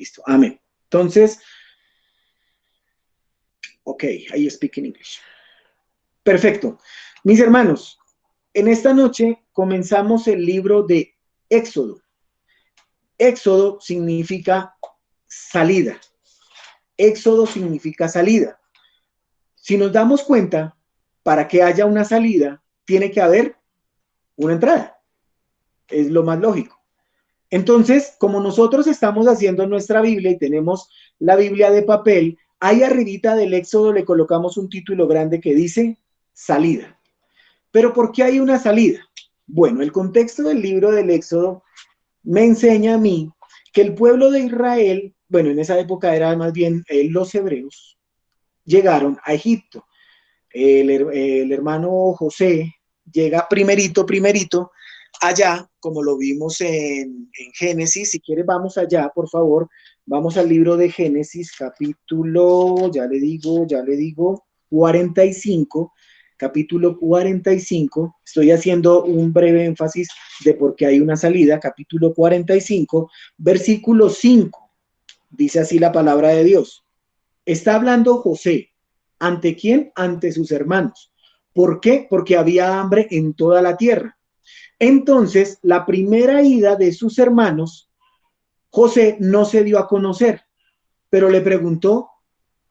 Listo, amén. Entonces, ok, I speak in English. Perfecto. Mis hermanos, en esta noche comenzamos el libro de Éxodo. Éxodo significa salida. Éxodo significa salida. Si nos damos cuenta, para que haya una salida, tiene que haber una entrada. Es lo más lógico. Entonces, como nosotros estamos haciendo nuestra Biblia y tenemos la Biblia de papel, ahí arribita del Éxodo le colocamos un título grande que dice salida. Pero ¿por qué hay una salida? Bueno, el contexto del libro del Éxodo me enseña a mí que el pueblo de Israel, bueno, en esa época era más bien los hebreos, llegaron a Egipto. El hermano José llega primerito allá, como lo vimos en Génesis. Si quieres, vamos allá, por favor. Vamos al libro de Génesis, capítulo, ya le digo, 45, capítulo 45. Estoy haciendo un breve énfasis de por qué hay una salida. Capítulo 45, versículo 5. Dice así la palabra de Dios. Está hablando José. ¿Ante quién? Ante sus hermanos. ¿Por qué? Porque había hambre en toda la tierra. Entonces, la primera ida de sus hermanos, José no se dio a conocer, pero le preguntó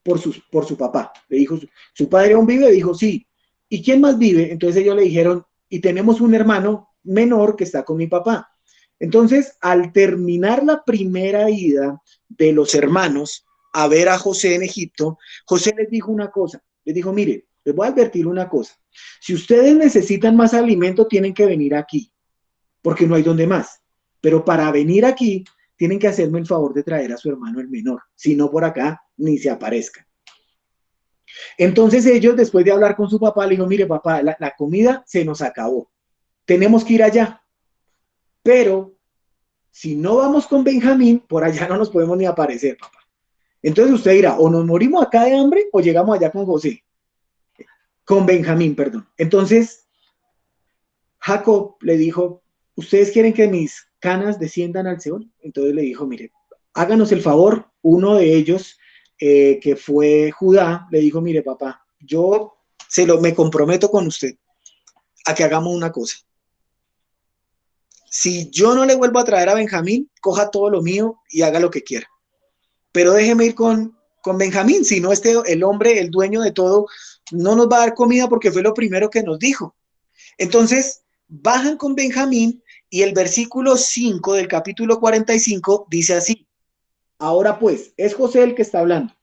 por su papá. Le dijo, ¿su padre aún vive? Dijo, sí. ¿Y quién más vive? Entonces ellos le dijeron, y tenemos un hermano menor que está con mi papá. Entonces, al terminar la primera ida de los hermanos a ver a José en Egipto, José les dijo una cosa, les dijo, mire, les voy a advertir una cosa, si ustedes necesitan más alimento, tienen que venir aquí, porque no hay donde más, pero para venir aquí, tienen que hacerme el favor de traer a su hermano el menor, si no por acá, ni se aparezca. Entonces ellos, después de hablar con su papá, le dijo, mire papá, la comida se nos acabó, tenemos que ir allá, pero si no vamos con Benjamín, por allá no nos podemos ni aparecer, papá. Entonces usted dirá, o nos morimos acá de hambre o llegamos allá con José, con Benjamín, perdón. Entonces Jacob le dijo, ¿ustedes quieren que mis canas desciendan al Seol? Entonces le dijo, mire, háganos el favor, uno de ellos, que fue Judá, le dijo, mire papá, yo me comprometo con usted a que hagamos una cosa. Si yo no le vuelvo a traer a Benjamín, coja todo lo mío y haga lo que quiera. Pero déjeme ir con Benjamín, si no el hombre, el dueño de todo, no nos va a dar comida porque fue lo primero que nos dijo. Entonces, bajan con Benjamín y el versículo 5 del capítulo 45 dice así, ahora pues, es José el que está hablando,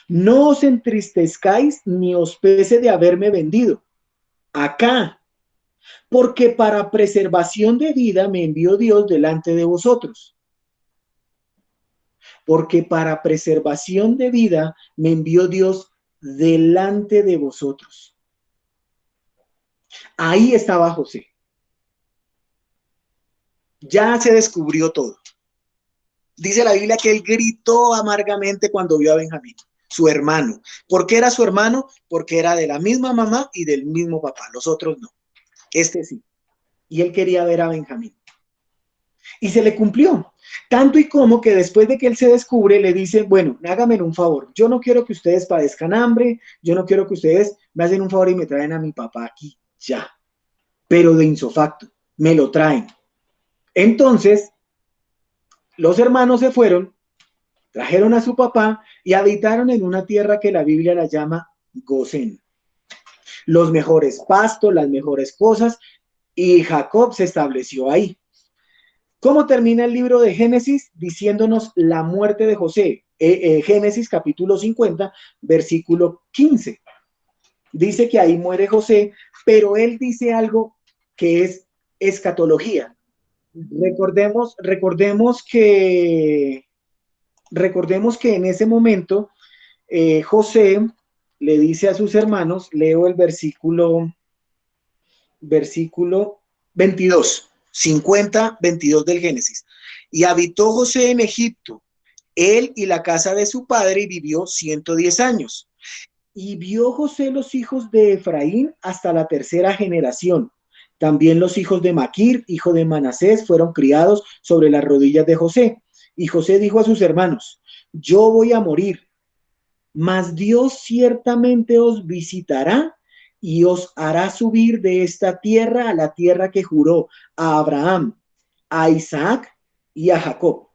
no os entristezcáis ni os pese de haberme vendido acá, porque para preservación de vida me envió Dios delante de vosotros. Porque para preservación de vida me envió Dios delante de vosotros. Ahí estaba José. Ya se descubrió todo. Dice la Biblia que él gritó amargamente cuando vio a Benjamín, su hermano. ¿Por qué era su hermano? Porque era de la misma mamá y del mismo papá. Los otros no. Este sí. Y él quería ver a Benjamín. Y se le cumplió. Tanto y como que después de que él se descubre, le dice, bueno, háganme un favor. Yo no quiero que ustedes padezcan hambre. Yo no quiero que ustedes me hacen un favor y me traen a mi papá aquí. Ya. Pero de insofacto. Me lo traen. Entonces, los hermanos se fueron, trajeron a su papá y habitaron en una tierra que la Biblia la llama Gosén. Los mejores pastos, las mejores cosas, y Jacob se estableció ahí. ¿Cómo termina el libro de Génesis? Diciéndonos la muerte de José. Génesis capítulo 50, versículo 15. Dice que ahí muere José, pero él dice algo que es escatología. Recordemos que en ese momento José le dice a sus hermanos, leo el versículo 22, 50, 22 del Génesis. Y habitó José en Egipto, él y la casa de su padre, y vivió 110 años. Y vio José los hijos de Efraín hasta la tercera generación. También los hijos de Maquir, hijo de Manasés, fueron criados sobre las rodillas de José. Y José dijo a sus hermanos, yo voy a morir, mas Dios ciertamente os visitará y os hará subir de esta tierra a la tierra que juró a Abraham, a Isaac y a Jacob.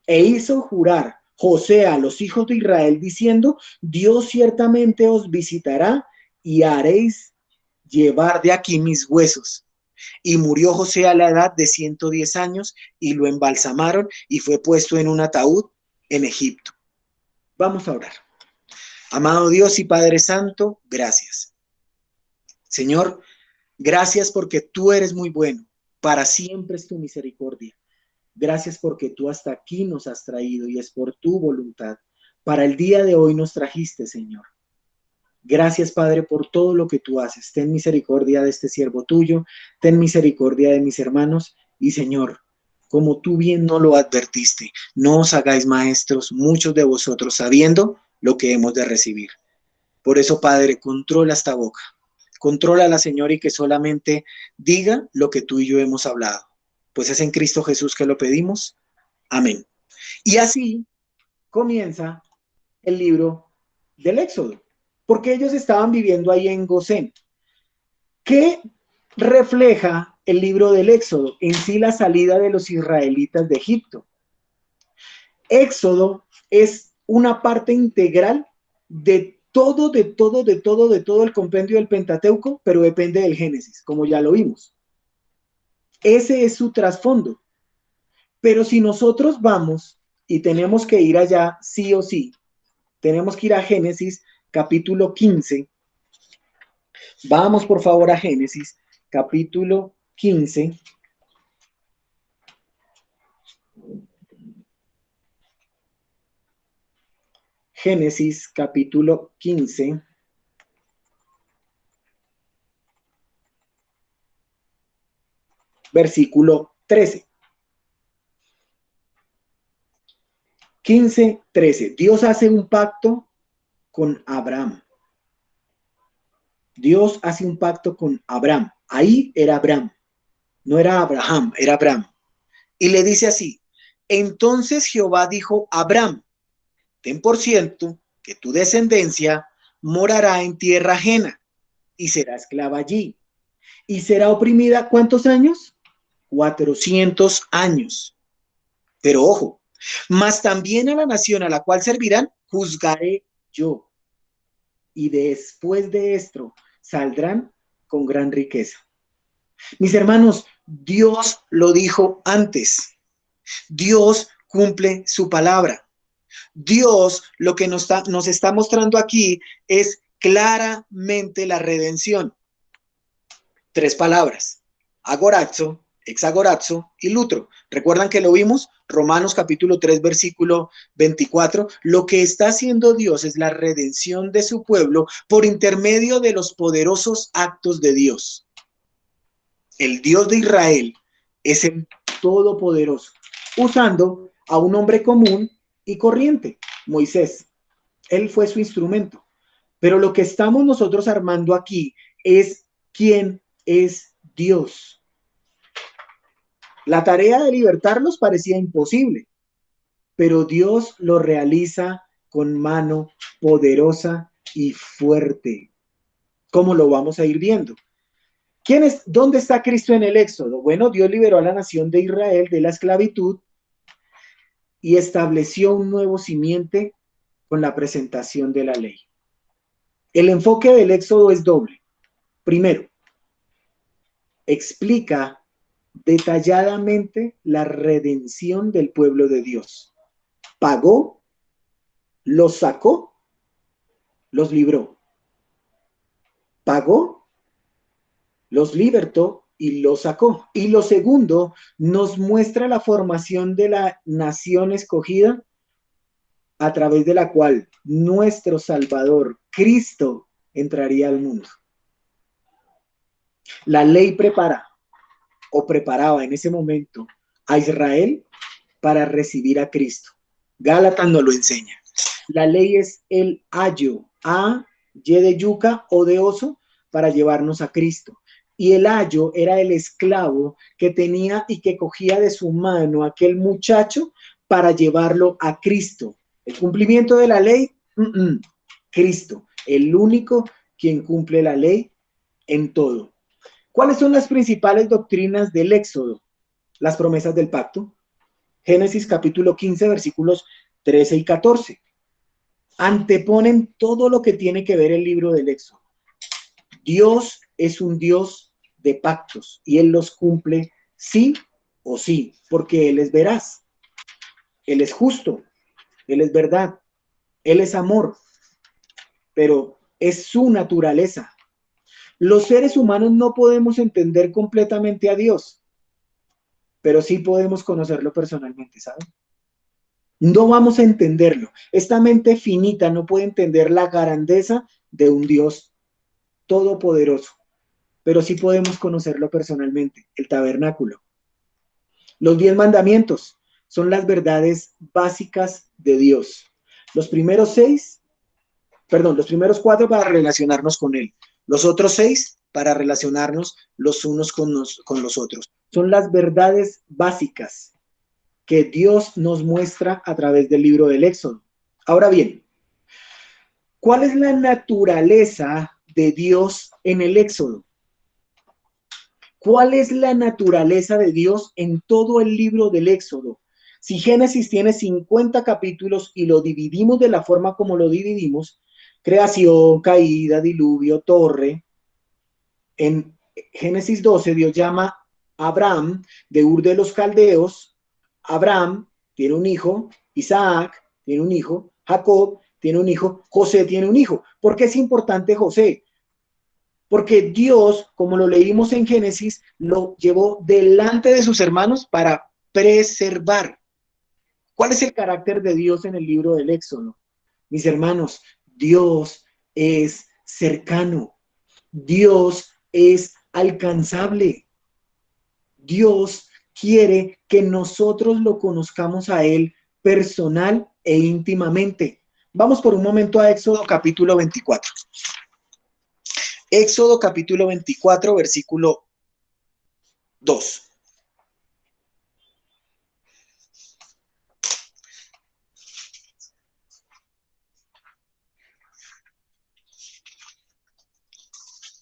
E hizo jurar José a los hijos de Israel diciendo, Dios ciertamente os visitará y haréis llevar de aquí mis huesos. Y murió José a la edad de 110 años y lo embalsamaron y fue puesto en un ataúd en Egipto. Vamos a orar. Amado Dios y Padre Santo, gracias. Señor, gracias porque tú eres muy bueno. Para siempre es tu misericordia. Gracias porque tú hasta aquí nos has traído y es por tu voluntad. Para el día de hoy nos trajiste, Señor. Gracias, Padre, por todo lo que tú haces. Ten misericordia de este siervo tuyo, ten misericordia de mis hermanos y, Señor, como tú bien no lo advertiste, no os hagáis maestros muchos de vosotros sabiendo lo que hemos de recibir. Por eso, Padre, controla esta boca. Controla a la Señor y que solamente diga lo que tú y yo hemos hablado. Pues es en Cristo Jesús que lo pedimos. Amén. Y así comienza el libro del Éxodo, porque ellos estaban viviendo ahí en Gosén. ¿Qué refleja el libro del Éxodo? En sí la salida de los israelitas de Egipto. Éxodo es una parte integral de todo el compendio del Pentateuco, pero depende del Génesis, como ya lo vimos. Ese es su trasfondo. Pero si nosotros vamos y tenemos que ir allá sí o sí, tenemos que ir a Génesis capítulo 15. Vamos por favor a Génesis capítulo 15. Génesis capítulo 15. Versículo 13. 15:13. Dios hace un pacto con Abraham. Dios hace un pacto con Abraham. Ahí era Abraham. No era Abraham, era Abraham. Y le dice así: entonces Jehová dijo a Abraham, ten por cierto que tu descendencia morará en tierra ajena y será esclava allí. Y será oprimida, ¿cuántos años? 400 años. Pero ojo, mas también a la nación a la cual servirán, juzgaré yo. Y después de esto saldrán con gran riqueza. Mis hermanos, Dios lo dijo antes. Dios cumple su palabra. Dios lo que nos está mostrando aquí es claramente la redención. 3 palabras: agorazo, exagorazo y lutro. ¿Recuerdan que lo vimos? Romanos capítulo 3, versículo 24. Lo que está haciendo Dios es la redención de su pueblo por intermedio de los poderosos actos de Dios. El Dios de Israel es el Todopoderoso, usando a un hombre común y corriente, Moisés. Él fue su instrumento. Pero lo que estamos nosotros armando aquí es quién es Dios. La tarea de libertarlos parecía imposible, pero Dios lo realiza con mano poderosa y fuerte. ¿Cómo lo vamos a ir viendo? ¿Dónde está Cristo en el Éxodo? Bueno, Dios liberó a la nación de Israel de la esclavitud y estableció un nuevo simiente con la presentación de la ley. El enfoque del Éxodo es doble. Primero, explica detalladamente la redención del pueblo de Dios. Pagó, los sacó, los libró. Pagó, los libertó y los sacó. Y lo segundo, nos muestra la formación de la nación escogida a través de la cual nuestro Salvador, Cristo, entraría al mundo. La ley preparaba en ese momento a Israel para recibir a Cristo. Gálatas nos lo enseña. La ley es el ayo, a, y de yuca o de oso, para llevarnos a Cristo. y el ayo era el esclavo que tenía y que cogía de su mano a aquel muchacho para llevarlo a Cristo. El cumplimiento de la ley, Cristo, el único quien cumple la ley en todo. ¿Cuáles son las principales doctrinas del Éxodo? Las promesas del pacto. Génesis capítulo 15, versículos 13 y 14. Anteponen todo lo que tiene que ver el libro del Éxodo. Dios es un Dios de pactos y Él los cumple sí o sí, porque Él es veraz, Él es justo, Él es verdad, Él es amor, pero es su naturaleza. Los seres humanos no podemos entender completamente a Dios, pero sí podemos conocerlo personalmente, ¿saben? No vamos a entenderlo. Esta mente finita no puede entender la grandeza de un Dios todopoderoso, pero sí podemos conocerlo personalmente, el tabernáculo. Los 10 mandamientos son las verdades básicas de Dios. Los primeros 4 para relacionarnos con Él. Los otros 6 para relacionarnos los unos con los otros. Son las verdades básicas que Dios nos muestra a través del libro del Éxodo. Ahora bien, ¿cuál es la naturaleza de Dios en el Éxodo? ¿Cuál es la naturaleza de Dios en todo el libro del Éxodo? Si Génesis tiene 50 capítulos y lo dividimos de la forma como lo dividimos, creación, caída, diluvio, torre, en Génesis 12 Dios llama a Abraham de Ur de los Caldeos. Abraham tiene un hijo, Isaac tiene un hijo, Jacob tiene un hijo, José tiene un hijo. ¿Por qué es importante José? Porque Dios, como lo leímos en Génesis, lo llevó delante de sus hermanos para preservar. ¿Cuál es el carácter de Dios en el libro del Éxodo? Mis hermanos, Dios es cercano. Dios es alcanzable. Dios quiere que nosotros lo conozcamos a Él personal e íntimamente. Vamos por un momento a Éxodo capítulo 24. Éxodo capítulo 24, versículo 2.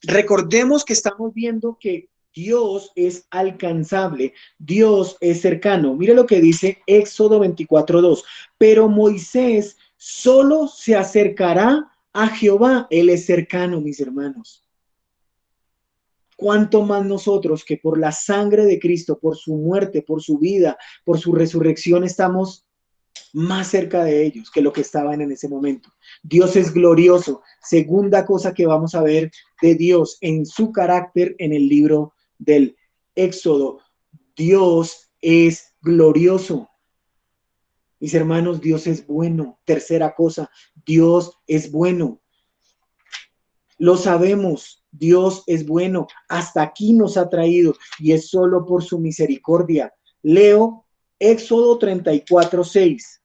Recordemos que estamos viendo que Dios es alcanzable, Dios es cercano. Mire lo que dice Éxodo 24:2. Pero Moisés solo se acercará a Jehová, Él es cercano, mis hermanos. Cuánto más nosotros que por la sangre de Cristo, por su muerte, por su vida, por su resurrección, estamos más cerca de ellos que lo que estaban en ese momento. Dios es glorioso. Segunda cosa que vamos a ver de Dios en su carácter en el libro del Éxodo. Dios es glorioso. Mis hermanos, Dios es bueno. Tercera cosa, Dios es bueno. Lo sabemos, Dios es bueno. Hasta aquí nos ha traído y es solo por su misericordia. Leo Éxodo 34:6.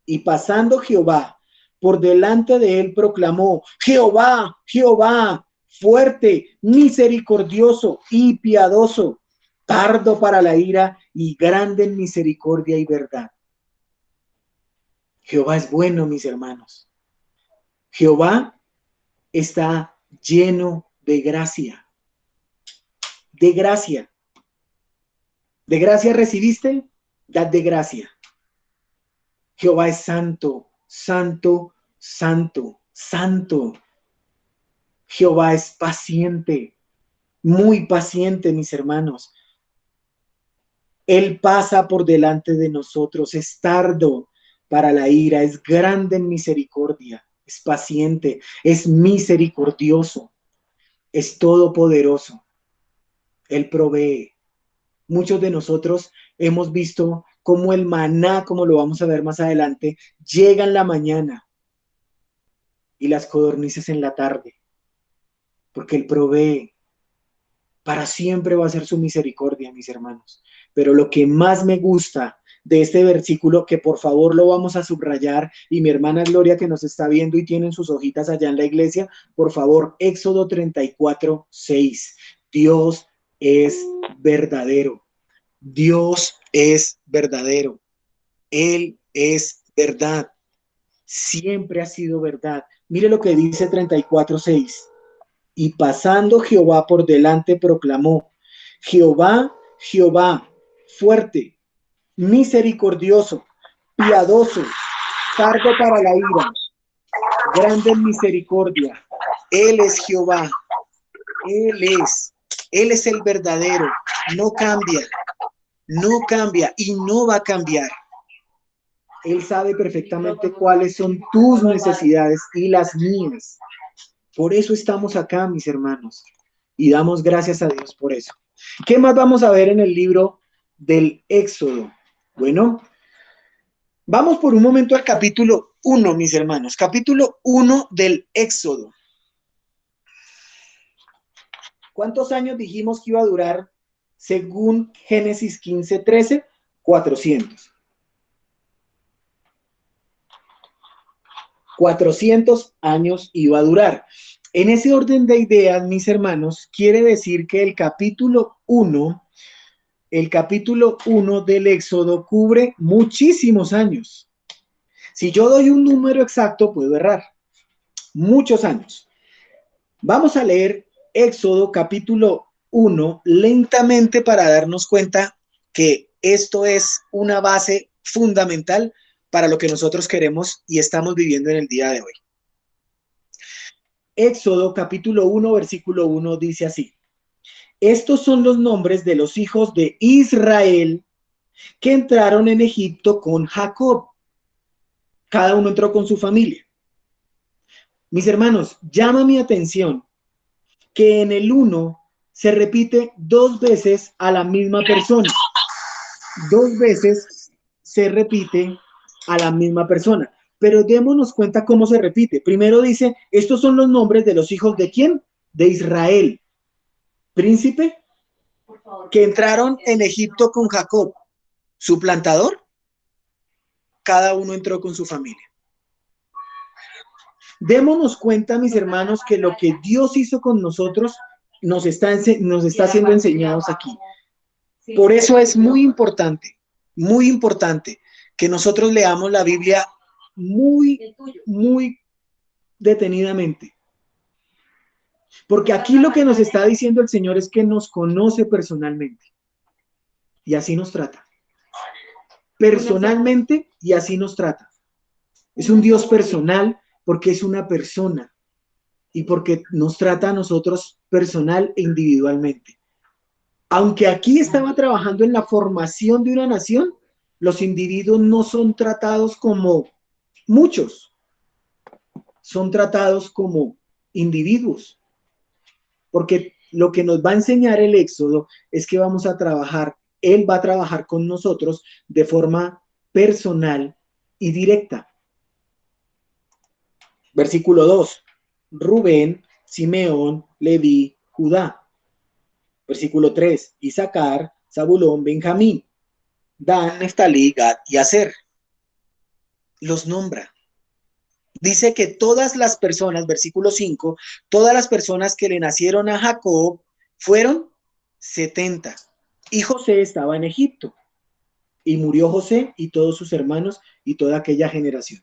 Y pasando Jehová por delante de él proclamó: Jehová, Jehová, fuerte, misericordioso y piadoso, tardo para la ira y grande en misericordia y verdad. Jehová es bueno, mis hermanos. Jehová está lleno de gracia. De gracia. ¿De gracia recibiste? Dad de gracia. Jehová es santo, santo, santo, santo. Jehová es paciente, muy paciente, mis hermanos. Él pasa por delante de nosotros, es tardo para la ira, es grande en misericordia, es paciente, es misericordioso, es todopoderoso. Él provee. Muchos de nosotros hemos visto cómo el maná, como lo vamos a ver más adelante, llega en la mañana y las codornices en la tarde, porque Él provee. Para siempre va a ser su misericordia, mis hermanos. Pero lo que más me gusta de este versículo, que por favor lo vamos a subrayar, y mi hermana Gloria que nos está viendo y tienen sus hojitas allá en la iglesia, por favor, Éxodo 34:6. Dios es verdadero. Dios es verdadero. Él es verdad. Siempre ha sido verdad. Mire lo que dice 34:6. Y pasando Jehová por delante proclamó: Jehová, Jehová, fuerte, misericordioso, piadoso, tardo para la ira, grande en misericordia. Él es Jehová. Él es el verdadero. No cambia, no cambia y no va a cambiar. Él sabe perfectamente cuáles son tus necesidades y las mías. Por eso estamos acá, mis hermanos, y damos gracias a Dios por eso. ¿Qué más vamos a ver en el libro del Éxodo? Bueno, vamos por un momento al capítulo 1, mis hermanos. Capítulo 1 del Éxodo. ¿Cuántos años dijimos que iba a durar según Génesis 15:13? 400. 400 años iba a durar. En ese orden de ideas, mis hermanos, quiere decir que el capítulo 1 del Éxodo cubre muchísimos años. Si yo doy un número exacto, puedo errar. Muchos años. Vamos a leer Éxodo capítulo 1 lentamente para darnos cuenta que esto es una base fundamental para lo que nosotros queremos y estamos viviendo en el día de hoy. Éxodo capítulo 1, versículo 1 dice así: estos son los nombres de los hijos de Israel que entraron en Egipto con Jacob. Cada uno entró con su familia. Mis hermanos, llama mi atención que en el 1 se repite 2 veces a la misma persona. 2 veces se repite a la misma persona. Pero démonos cuenta cómo se repite. Primero dice, estos son los nombres de los hijos de ¿quién? De Israel. Príncipe, que entraron en Egipto con Jacob. Suplantador, cada uno entró con su familia. Démonos cuenta, mis hermanos, que lo que Dios hizo con nosotros nos está siendo enseñados aquí. Por eso es muy importante que nosotros leamos la Biblia muy detenidamente. Porque aquí lo que nos está diciendo el Señor es que nos conoce personalmente. Y así nos trata. Personalmente y así nos trata. Es un Dios personal porque es una persona y porque nos trata a nosotros personal e individualmente. Aunque aquí estaba trabajando en la formación de una nación, los individuos no son tratados como muchos, son tratados como individuos. Porque lo que nos va a enseñar el Éxodo es que vamos a trabajar, Él va a trabajar con nosotros de forma personal y directa. Versículo 2. Rubén, Simeón, Leví, Judá. Versículo 3. Isaacar, Zabulón, Benjamín, Dan, Neftalí, Gad y Aser. Los nombra. Dice que todas las personas, versículo 5, todas las personas que le nacieron a Jacob fueron 70. Y José estaba en Egipto. Y murió José y todos sus hermanos y toda aquella generación.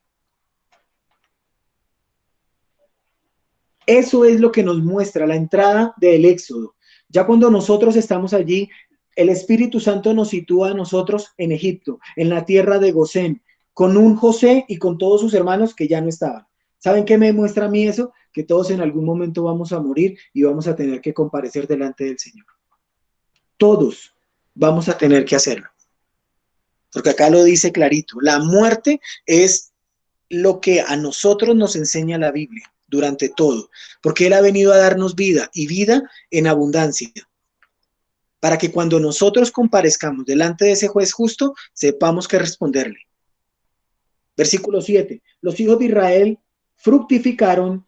Eso es lo que nos muestra la entrada del Éxodo. Ya cuando nosotros estamos allí, el Espíritu Santo nos sitúa a nosotros en Egipto, en la tierra de Gosén, con un José y con todos sus hermanos que ya no estaban. ¿Saben qué me muestra a mí eso? Que todos en algún momento vamos a morir y vamos a tener que comparecer delante del Señor. Todos vamos a tener que hacerlo. Porque acá lo dice clarito, la muerte es lo que a nosotros nos enseña la Biblia durante todo, porque Él ha venido a darnos vida y vida en abundancia, para que cuando nosotros comparezcamos delante de ese juez justo, sepamos qué responderle. Versículo 7. Los hijos de Israel fructificaron,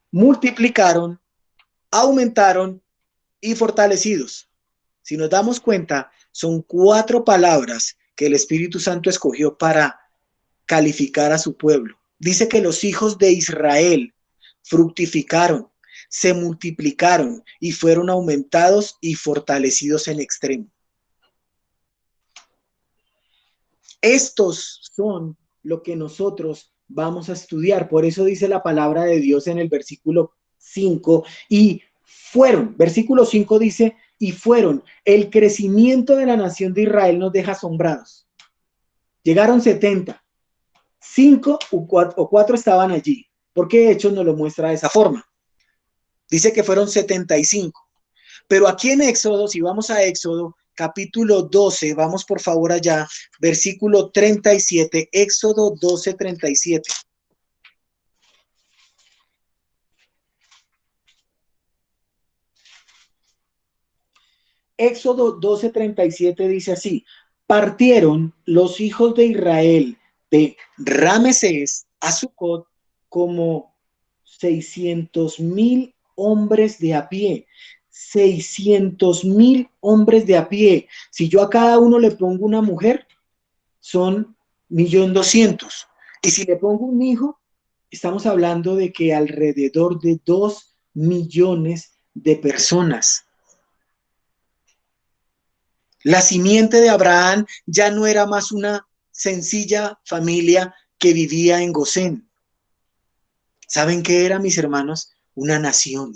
multiplicaron, aumentaron y fortalecidos. Si nos damos cuenta, son 4 palabras que el Espíritu Santo escogió para calificar a su pueblo. Dice que los hijos de Israel fructificaron. se multiplicaron y fueron aumentados y fortalecidos en extremo. Estos son lo que nosotros vamos a estudiar. Por eso dice la palabra de Dios en el versículo 5, y fueron, versículo 5 dice, y fueron, el crecimiento de la nación de Israel nos deja asombrados. Llegaron 70, 5 o 4 estaban allí. ¿Por qué Hechos nos lo muestra de esa forma? Dice que fueron 75. Pero aquí en Éxodo, si vamos a Éxodo, capítulo 12, vamos por favor allá, versículo 37, Éxodo 12, 37. Éxodo 12, 37 dice así: partieron los hijos de Israel de Ramesés a Sucot como 600,000 hombres de a pie. 600,000 hombres de a pie. Si yo a cada uno le pongo una mujer, son 1.200.000. Y si le pongo un hijo, estamos hablando de que alrededor de 2 millones de personas. La simiente de Abraham ya no era más una sencilla familia que vivía en Gosén. ¿Saben qué era, mis hermanos? Una nación.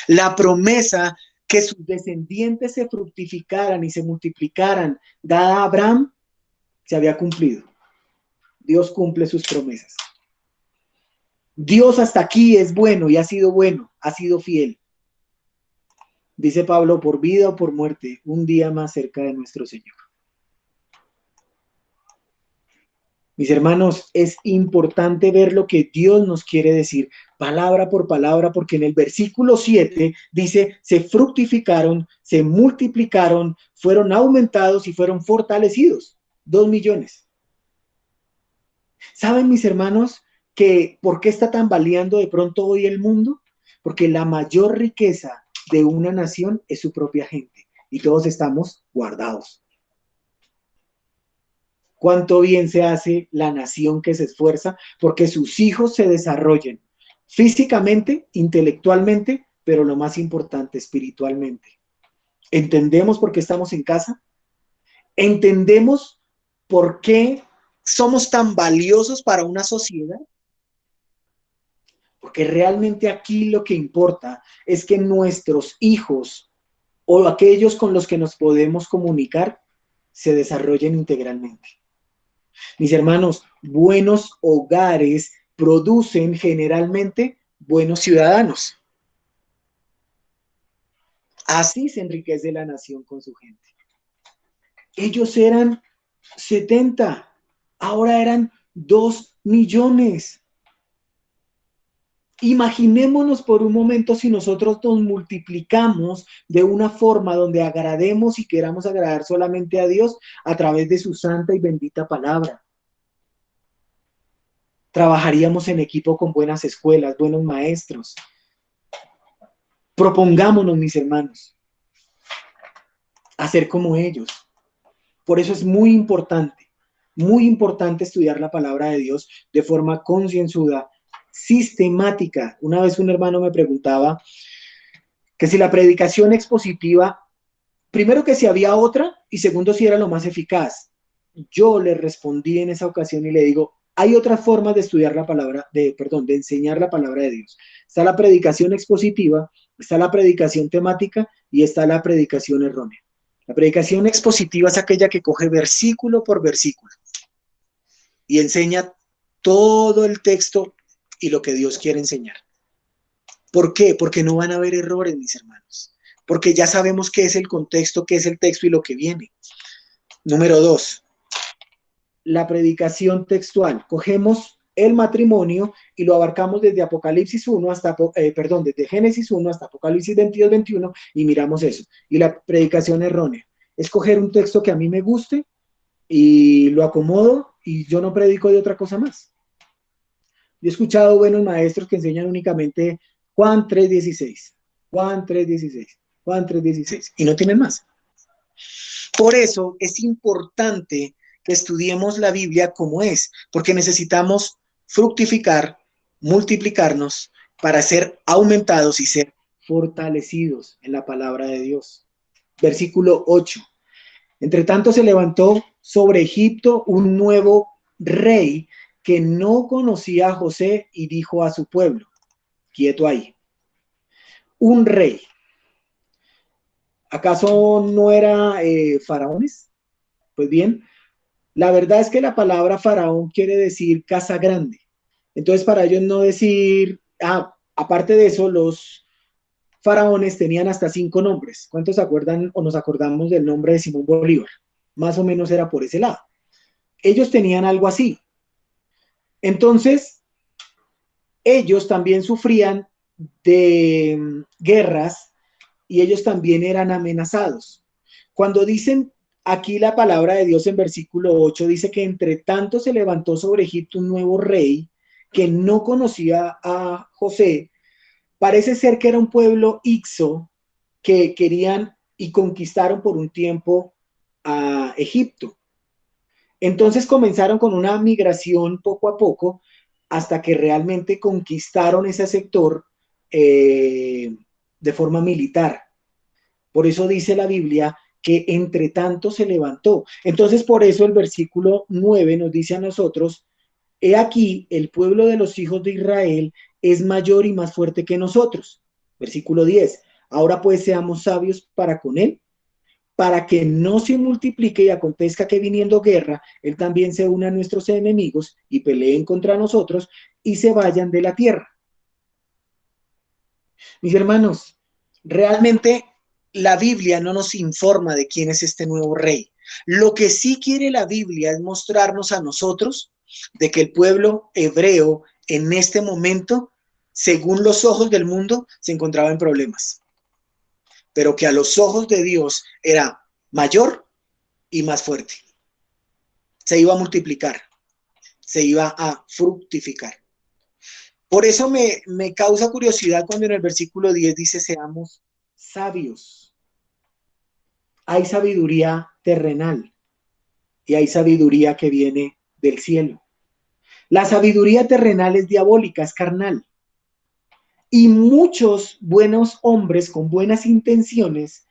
La promesa que sus descendientes se fructificaran y se multiplicaran, dada a Abraham, se había cumplido. Dios cumple sus promesas. Dios hasta aquí es bueno y ha sido fiel. Dice Pablo, por vida o por muerte, un día más cerca de nuestro Señor. Mis hermanos, es importante ver lo que Dios nos quiere decir, palabra por palabra, porque en el versículo 7 dice, se fructificaron, se multiplicaron, fueron aumentados y fueron fortalecidos. 2 millones. ¿Saben, mis hermanos, que por qué está tambaleando de pronto hoy el mundo? Porque la mayor riqueza de una nación es su propia gente y todos estamos guardados. Cuánto bien se hace la nación que se esfuerza porque sus hijos se desarrollen físicamente, intelectualmente, pero lo más importante, espiritualmente. ¿Entendemos por qué estamos en casa? ¿Entendemos por qué somos tan valiosos para una sociedad? Porque realmente aquí lo que importa es que nuestros hijos o aquellos con los que nos podemos comunicar se desarrollen integralmente. Mis hermanos, buenos hogares producen generalmente buenos ciudadanos. Así se enriquece la nación con su gente. Ellos eran 70, ahora eran 2 millones. Imaginémonos por un momento si nosotros nos multiplicamos de una forma donde agrademos y queramos agradar solamente a Dios a través de su santa y bendita palabra. Trabajaríamos en equipo con buenas escuelas, buenos maestros. Propongámonos, mis hermanos, a ser como ellos. Por eso es muy importante estudiar la palabra de Dios de forma concienzuda, sistemática. Una vez un hermano me preguntaba que si la predicación expositiva, primero que si había otra y segundo si era lo más eficaz. Yo le respondí en esa ocasión y le digo, hay otras formas de estudiar la palabra, de enseñar la palabra de Dios. Está la predicación expositiva, está la predicación temática y está la predicación errónea. La predicación expositiva es aquella que coge versículo por versículo y enseña todo el texto y lo que Dios quiere enseñar. ¿Por qué? Porque no van a haber errores, mis hermanos. Porque ya sabemos qué es el contexto, qué es el texto y lo que viene. Número 2. La predicación textual. Cogemos el matrimonio y lo abarcamos desde Apocalipsis 1 hasta, desde Génesis 1 hasta Apocalipsis 22, 21 y miramos eso. Y la predicación errónea. Es coger un texto que a mí me guste y lo acomodo y yo no predico de otra cosa más. Yo he escuchado buenos maestros que enseñan únicamente Juan 3:16, Juan 3:16, Juan 3:16 y no tienen más. Por eso es importante que estudiemos la Biblia como es, porque necesitamos fructificar, multiplicarnos para ser aumentados y ser fortalecidos en la palabra de Dios. Versículo 8. Entre tanto se levantó sobre Egipto un nuevo rey que no conocía a José y dijo a su pueblo, quieto ahí, un rey. ¿Acaso no era faraones? Pues bien, la verdad es que la palabra faraón quiere decir casa grande. Entonces, para ellos no decir, aparte de eso, los faraones tenían hasta 5 nombres. ¿Cuántos se acuerdan o nos acordamos del nombre de Simón Bolívar? Más o menos era por ese lado. Ellos tenían algo así. Entonces, ellos también sufrían de guerras y ellos también eran amenazados. Cuando dicen aquí la palabra de Dios en versículo 8, dice que entre tanto se levantó sobre Egipto un nuevo rey que no conocía a José. Parece ser que era un pueblo ixo que querían y conquistaron por un tiempo a Egipto. Entonces comenzaron con una migración poco a poco hasta que realmente conquistaron ese sector de forma militar. Por eso dice la Biblia que entre tanto se levantó. Entonces por eso el versículo 9 nos dice a nosotros, he aquí el pueblo de los hijos de Israel es mayor y más fuerte que nosotros. Versículo 10, ahora pues seamos sabios para con él, para que no se multiplique y acontezca que viniendo guerra, él también se una a nuestros enemigos y peleen contra nosotros y se vayan de la tierra. Mis hermanos, realmente la Biblia no nos informa de quién es este nuevo rey. Lo que sí quiere la Biblia es mostrarnos a nosotros de que el pueblo hebreo en este momento, según los ojos del mundo, se encontraba en problemas, pero que a los ojos de Dios era mayor y más fuerte. Se iba a multiplicar, se iba a fructificar. Por eso me causa curiosidad cuando en el versículo 10 dice, seamos sabios. Hay sabiduría terrenal y hay sabiduría que viene del cielo. La sabiduría terrenal es diabólica, es carnal. Y muchos buenos hombres con buenas intenciones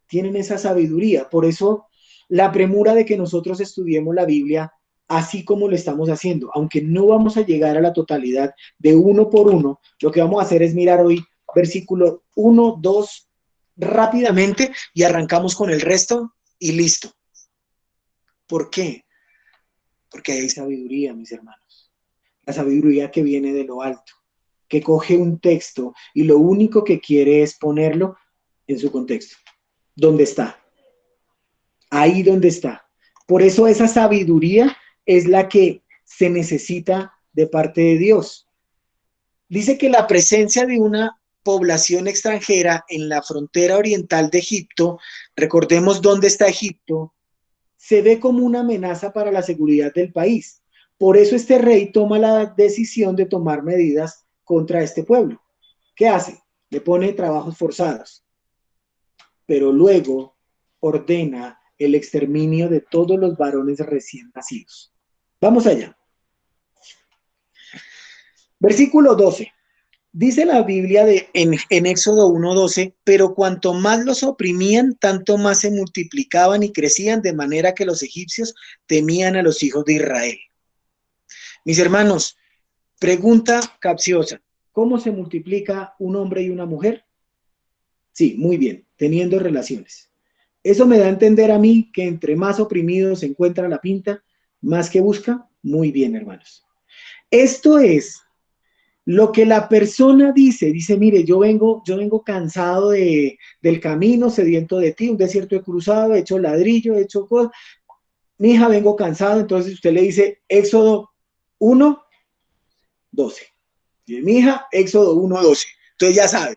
tienen esa sabiduría. Por eso la premura de que nosotros estudiemos la Biblia así como lo estamos haciendo. Aunque no vamos a llegar a la totalidad de uno por uno, lo que vamos a hacer es mirar hoy versículo 1, 2, rápidamente y arrancamos con el resto y listo. ¿Por qué? Porque hay sabiduría, mis hermanos. La sabiduría que viene de lo alto, que coge un texto y lo único que quiere es ponerlo en su contexto. ¿Dónde está? Ahí donde está. Por eso esa sabiduría es la que se necesita de parte de Dios. Dice que la presencia de una población extranjera en la frontera oriental de Egipto, recordemos dónde está Egipto, se ve como una amenaza para la seguridad del país. Por eso este rey toma la decisión de tomar medidas contra este pueblo. ¿Qué hace? Le pone trabajos forzados, pero luego ordena el exterminio de todos los varones recién nacidos. Vamos allá. Versículo 12. Dice la Biblia en Éxodo 1:12, pero cuanto más los oprimían, tanto más se multiplicaban y crecían, de manera que los egipcios temían a los hijos de Israel. Mis hermanos, pregunta capciosa, ¿cómo se multiplica un hombre y una mujer? Sí, muy bien, teniendo relaciones. Eso me da a entender a mí que entre más oprimido se encuentra la pinta, más que busca. Muy bien, hermanos. Esto es lo que la persona dice, mire, yo vengo cansado del camino, sediento de ti, un desierto he cruzado, he hecho ladrillo, he hecho cosas. Mi hija, vengo cansado, entonces usted le dice Éxodo 1:12. Mi hija, Éxodo 1:12. Entonces ya sabe.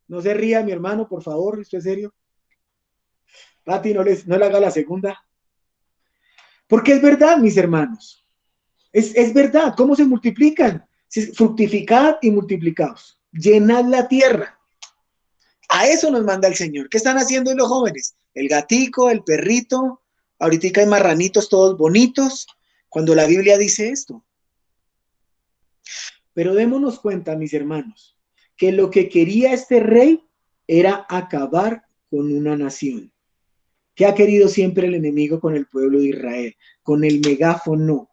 No se ría, mi hermano, por favor, esto es serio. Pati, no le haga la segunda. Porque es verdad, mis hermanos. Es verdad. ¿Cómo se multiplican? Fructificad y multiplicaos. Llenad la tierra. A eso nos manda el Señor. ¿Qué están haciendo los jóvenes? El gatico, el perrito. Ahorita hay marranitos todos bonitos. Cuando la Biblia dice esto. Pero démonos cuenta, mis hermanos, que lo que quería este rey era acabar con una nación. ¿Qué ha querido siempre el enemigo con el pueblo de Israel? Con el megáfono,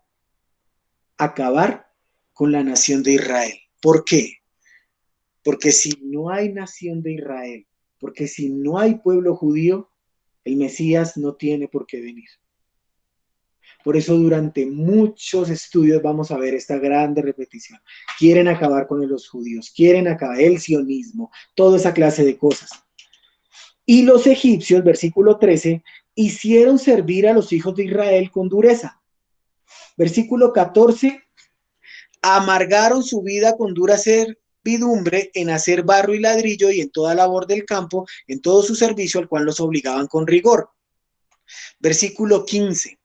acabar con la nación de Israel. ¿Por qué? Porque si no hay nación de Israel, porque si no hay pueblo judío, el Mesías no tiene por qué venir. Por eso durante muchos estudios vamos a ver esta grande repetición. Quieren acabar con los judíos, quieren acabar el sionismo, toda esa clase de cosas. Y los egipcios, versículo 13, hicieron servir a los hijos de Israel con dureza. Versículo 14, amargaron su vida con dura servidumbre en hacer barro y ladrillo y en toda labor del campo, en todo su servicio, al cual los obligaban con rigor. Versículo 15,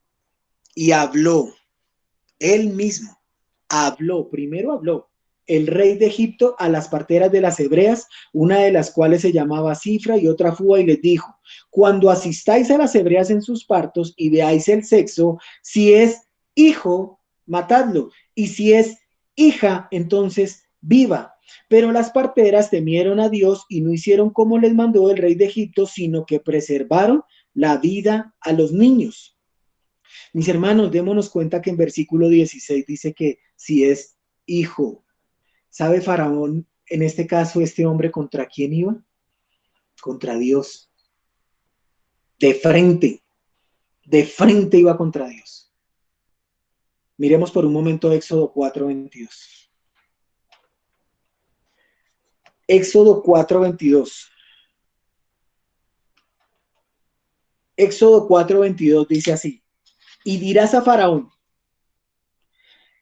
y habló, él mismo, primero habló el rey de Egipto a las parteras de las hebreas, una de las cuales se llamaba Cifra y otra Fua, y les dijo, cuando asistáis a las hebreas en sus partos y veáis el sexo, si es hijo, matadlo, y si es hija, entonces viva. Pero las parteras temieron a Dios y no hicieron como les mandó el rey de Egipto, sino que preservaron la vida a los niños. Mis hermanos, démonos cuenta que en versículo 16 dice que si es hijo. ¿Sabe Faraón, en este caso, este hombre contra quién iba? Contra Dios. De frente iba contra Dios. Miremos por un momento Éxodo 4:22. Éxodo 4:22. Éxodo 4:22 dice así, y dirás a Faraón,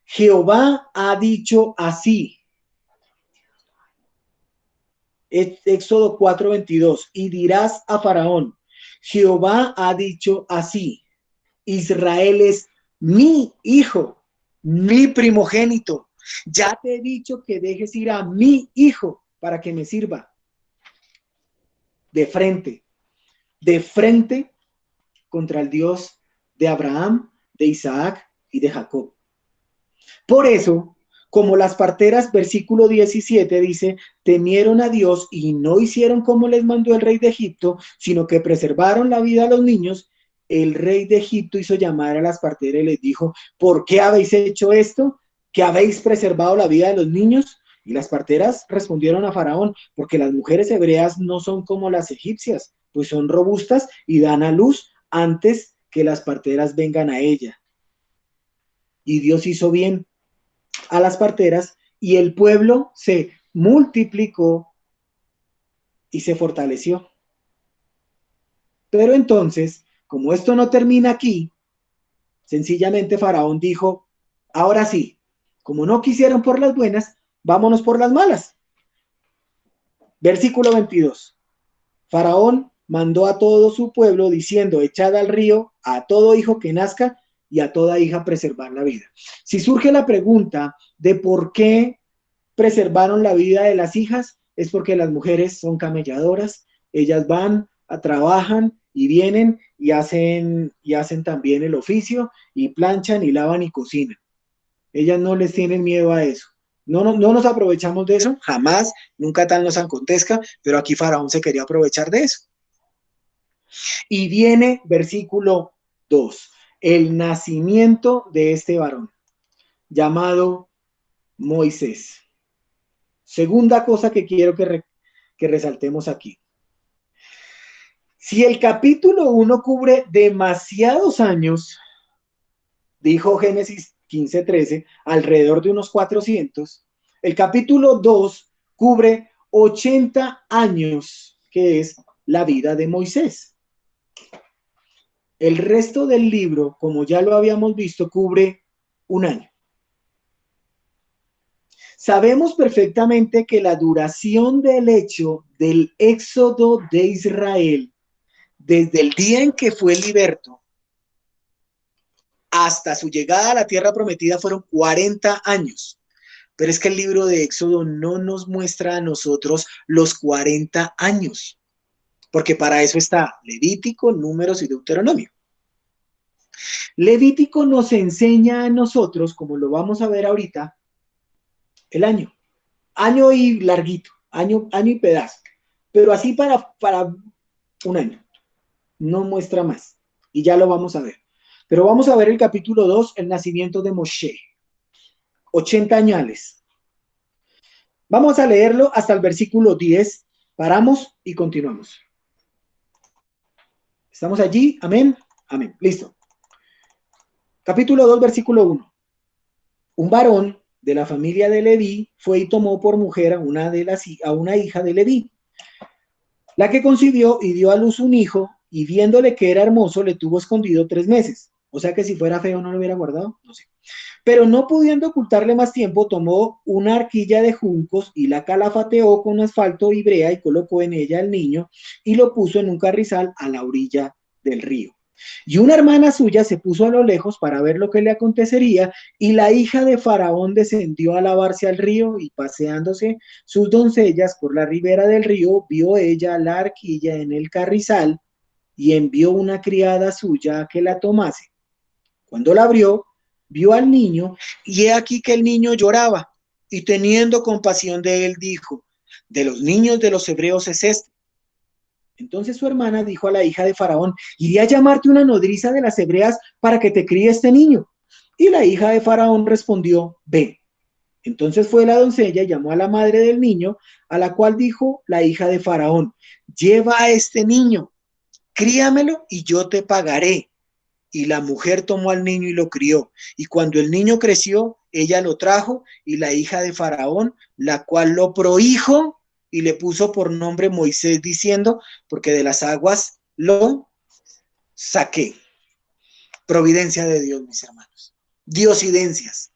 Jehová ha dicho así. Éxodo 4:22, y dirás a Faraón, Jehová ha dicho así, Israel es mi hijo, mi primogénito. Ya te he dicho que dejes ir a mi hijo para que me sirva. De frente contra el Dios de Abraham, de Isaac y de Jacob. Por eso, como las parteras, versículo 17 dice, temieron a Dios y no hicieron como les mandó el rey de Egipto, sino que preservaron la vida a los niños, el rey de Egipto hizo llamar a las parteras y les dijo, ¿por qué habéis hecho esto? ¿Que habéis preservado la vida de los niños? Y las parteras respondieron a Faraón, porque las mujeres hebreas no son como las egipcias, pues son robustas y dan a luz antes que las parteras vengan a ella. Y Dios hizo bien a las parteras y el pueblo se multiplicó y se fortaleció. Pero entonces, como esto no termina aquí, sencillamente Faraón dijo, ahora sí, como no quisieron por las buenas, vámonos por las malas. Versículo 22. Faraón mandó a todo su pueblo diciendo, echad al río a todo hijo que nazca y a toda hija preservar la vida. Si surge la pregunta de por qué preservaron la vida de las hijas, es porque las mujeres son camelladoras, ellas van, trabajan y vienen y hacen también el oficio y planchan y lavan y cocinan. Ellas no les tienen miedo a eso. No nos aprovechamos de eso, jamás, nunca tal nos acontezca, pero aquí Faraón se quería aprovechar de eso. Y viene versículo 2, el nacimiento de este varón, llamado Moisés. Segunda cosa que quiero que resaltemos aquí. Si el capítulo 1 cubre demasiados años, dijo Génesis 15:13, alrededor de unos 400, el capítulo 2 cubre 80 años, que es la vida de Moisés. El resto del libro, como ya lo habíamos visto, cubre un año. Sabemos perfectamente que la duración del hecho del éxodo de Israel, desde el día en que fue liberto hasta su llegada a la tierra prometida, fueron 40 años. Pero es que el libro de Éxodo no nos muestra a nosotros los 40 años, porque para eso está Levítico, Números y Deuteronomio. Levítico nos enseña a nosotros, como lo vamos a ver ahorita, el año y larguito, año y pedazo, pero así para un año, no muestra más, y ya lo vamos a ver. Pero vamos a ver el capítulo 2, el nacimiento de Moshe, 80 añales. Vamos a leerlo hasta el versículo 10, paramos y continuamos. ¿Estamos allí? Amén. Amén. Listo. Capítulo 2, versículo 1. Un varón de la familia de Leví fue y tomó por mujer a una hija de Leví, la que concibió y dio a luz un hijo, y viéndole que era hermoso, le tuvo escondido 3 meses. O sea que si fuera feo no lo hubiera guardado, no sé. Pero no pudiendo ocultarle más tiempo, tomó una arquilla de juncos y la calafateó con asfalto y brea y colocó en ella al niño y lo puso en un carrizal a la orilla del río. Y una hermana suya se puso a lo lejos para ver lo que le acontecería, y la hija de Faraón descendió a lavarse al río, y paseándose sus doncellas por la ribera del río, vio ella la arquilla en el carrizal, y envió una criada suya a que la tomase. Cuando la abrió, vio al niño, y he aquí que el niño lloraba, y teniendo compasión de él, dijo: de los niños de los hebreos es este. Entonces su hermana dijo a la hija de Faraón: iré a llamarte una nodriza de las hebreas para que te críe este niño. Y la hija de Faraón respondió: ve. Entonces fue la doncella y llamó a la madre del niño, a la cual dijo la hija de Faraón: lleva a este niño, críamelo y yo te pagaré. Y la mujer tomó al niño y lo crió. Y cuando el niño creció, ella lo trajo, y la hija de Faraón, la cual lo prohijo y le puso por nombre Moisés, diciendo: porque de las aguas lo saqué. Providencia de Dios, mis hermanos. Diosidencias.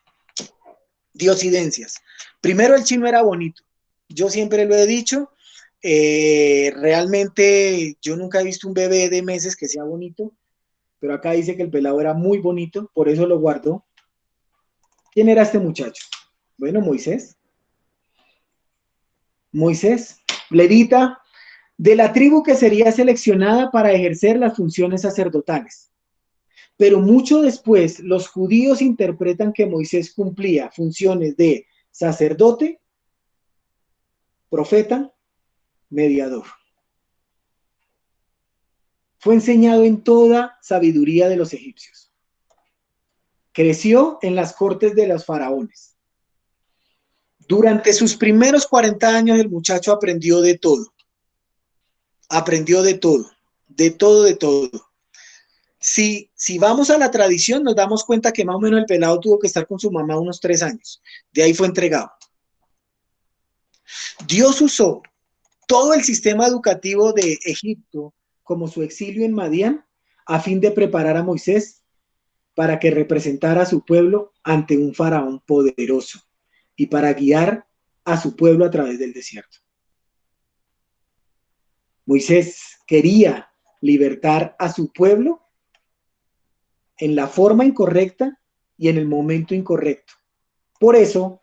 Diosidencias. Primero, el chino era bonito. Yo siempre lo he dicho. Realmente yo nunca he visto un bebé de meses que sea bonito, pero acá dice que el pelado era muy bonito, por eso lo guardó. ¿Quién era este muchacho? Bueno, Moisés. Moisés, levita, de la tribu que sería seleccionada para ejercer las funciones sacerdotales. Pero mucho después, los judíos interpretan que Moisés cumplía funciones de sacerdote, profeta, mediador. Fue enseñado en toda sabiduría de los egipcios. Creció en las cortes de los faraones. Durante sus primeros 40 años el muchacho aprendió de todo. Aprendió de todo, de todo, de todo. Si vamos a la tradición, nos damos cuenta que más o menos el pelado tuvo que estar con su mamá unos 3 años. De ahí fue entregado. Dios usó todo el sistema educativo de Egipto como su exilio en Madián a fin de preparar a Moisés para que representara a su pueblo ante un faraón poderoso y para guiar a su pueblo a través del desierto. Moisés quería libertar a su pueblo en la forma incorrecta y en el momento incorrecto. Por eso,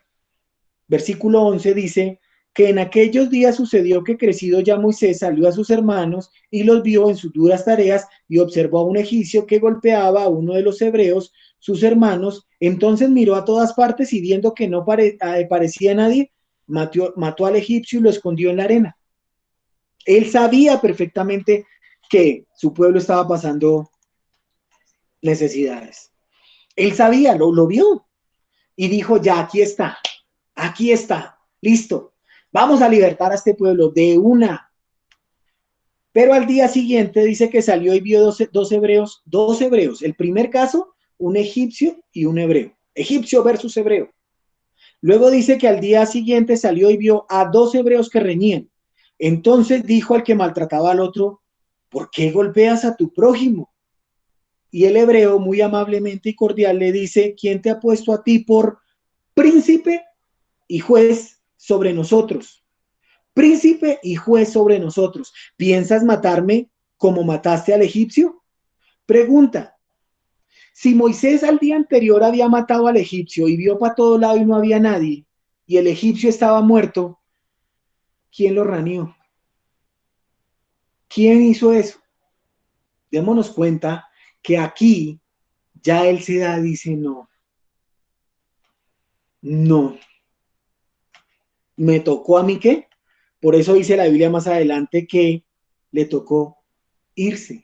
versículo 11 dice que en aquellos días sucedió que crecido ya Moisés salió a sus hermanos y los vio en sus duras tareas y observó a un egipcio que golpeaba a uno de los hebreos, sus hermanos. Entonces miró a todas partes y viendo que no parecía nadie, mató al egipcio y lo escondió en la arena. Él sabía perfectamente que su pueblo estaba pasando necesidades. Él sabía, lo vio y dijo: ya, aquí está, listo, vamos a libertar a este pueblo de una. Pero al día siguiente dice que salió y vio dos hebreos. El primer caso, un egipcio y un hebreo. Egipcio versus hebreo. Luego dice que al día siguiente salió y vio a 2 hebreos que reñían. Entonces dijo al que maltrataba al otro: ¿por qué golpeas a tu prójimo? Y el hebreo, muy amablemente y cordial, le dice: ¿quién te ha puesto a ti por príncipe y juez sobre nosotros? Príncipe y juez sobre nosotros. ¿Piensas matarme como mataste al egipcio? Pregunta: si Moisés al día anterior había matado al egipcio y vio para todo lado y no había nadie, y el egipcio estaba muerto, ¿quién lo raneó? ¿Quién hizo eso? Démonos cuenta que aquí ya él se da, dice: no, no, ¿me tocó a mí qué? Por eso dice la Biblia más adelante que le tocó irse.